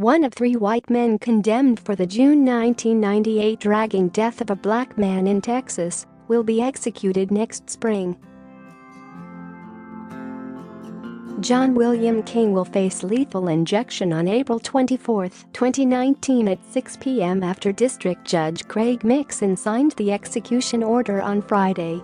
one of 3 white men condemned for the June 1998 dragging death of a black man in Texas, will be executed next spring. John William King will face lethal injection on April 24, 2019 at 6 p.m. after District Judge Craig Mixon signed the execution order on Friday.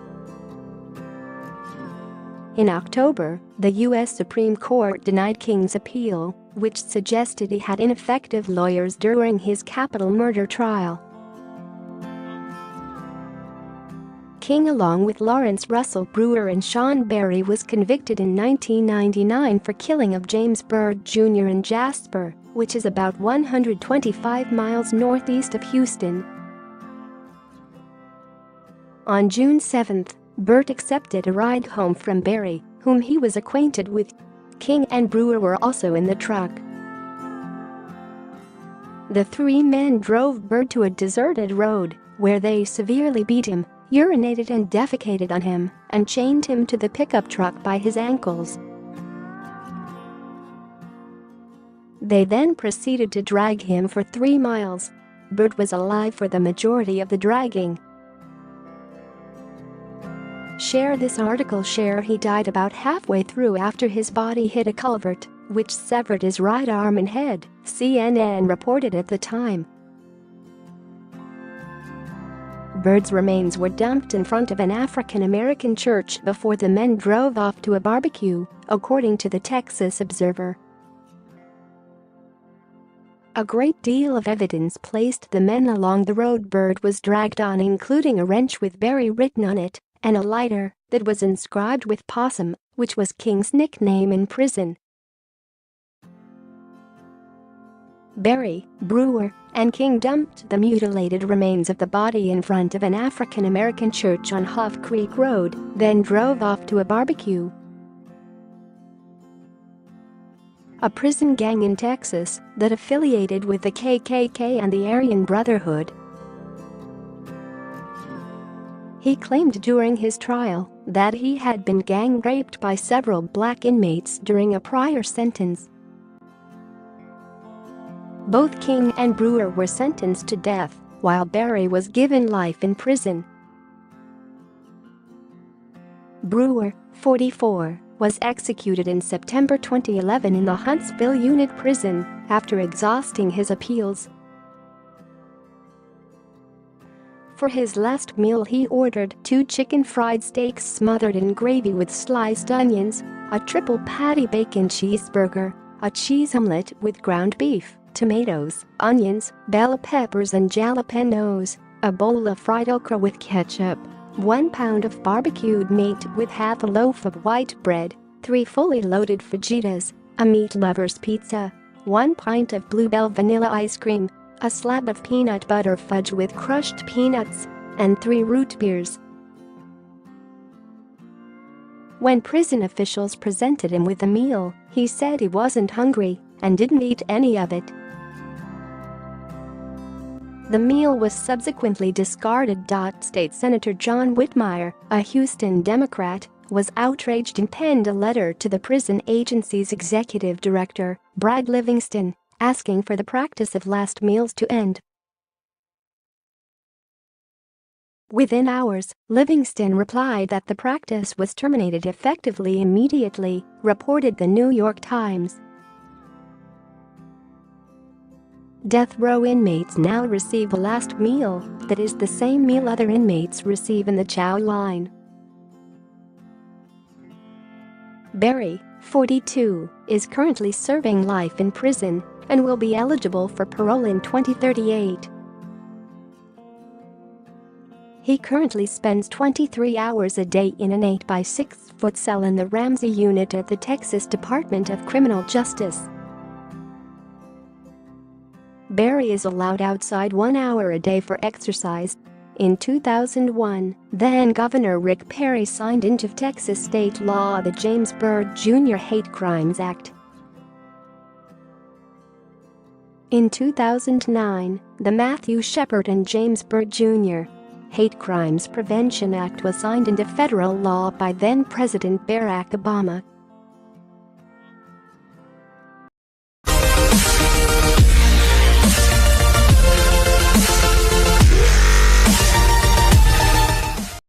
In October, the U.S. Supreme Court denied King's appeal, which suggested he had ineffective lawyers during his capital murder trial. King, along with Lawrence Russell Brewer and Sean Berry, was convicted in 1999 for killing of James Byrd Jr. in Jasper, which is about 125 miles northeast of Houston. On June 7, Byrd accepted a ride home from Berry, whom he was acquainted with. King and Brewer were also in the truck. The 3 men drove Byrd to a deserted road, where they severely beat him, urinated and defecated on him, and chained him to the pickup truck by his ankles. They then proceeded to drag him for 3 miles. Byrd was alive for the majority of the dragging. Share this article. Share. He died about halfway through after his body hit a culvert, which severed his right arm and head, CNN reported at the time. Byrd's remains were dumped in front of an African-American church before the men drove off to a barbecue, according to the Texas Observer. A great deal of evidence placed the men along the road Byrd was dragged on, including a wrench with Berry written on it and a lighter that was inscribed with Possum, which was King's nickname in prison. Berry, Brewer, and King dumped the mutilated remains of the body in front of an African-American church on Huff Creek Road, then drove off to a barbecue. A prison gang in Texas that affiliated with the KKK and the Aryan Brotherhood. He claimed during his trial that he had been gang raped by several black inmates during a prior sentence. Both King and Brewer were sentenced to death, while Berry was given life in prison. Brewer, 44, was executed in September 2011 in the Huntsville Unit Prison after exhausting his appeals. For his last meal he ordered 2 chicken fried steaks smothered in gravy with sliced onions, a triple patty bacon cheeseburger, a cheese omelet with ground beef, tomatoes, onions, bell peppers and jalapenos, a bowl of fried okra with ketchup, 1 pound of barbecued meat with half a loaf of white bread, 3 fully loaded fajitas, a meat lover's pizza, 1 pint of Bluebell vanilla ice cream, a slab of peanut butter fudge with crushed peanuts, and 3 root beers. When prison officials presented him with the meal, he said he wasn't hungry and didn't eat any of it. The meal was subsequently discarded. State Senator John Whitmire, a Houston Democrat, was outraged and penned a letter to the prison agency's executive director, Brad Livingston, asking for the practice of last meals to end. Within hours, Livingston replied that the practice was terminated effectively immediately, reported the New York Times. Death row inmates now receive a last meal that is the same meal other inmates receive in the chow line. Berry, 42, is currently serving life in prison and will be eligible for parole in 2038. He currently spends 23 hours a day in an 8-by-6-foot cell in the Ramsey Unit at the Texas Department of Criminal Justice. Berry is allowed outside 1 hour a day for exercise. In 2001, then-Governor Rick Perry signed into Texas state law the James Byrd Jr. Hate Crimes Act. In 2009, the Matthew Shepard and James Byrd Jr. Hate Crimes Prevention Act was signed into federal law by then-President Barack Obama.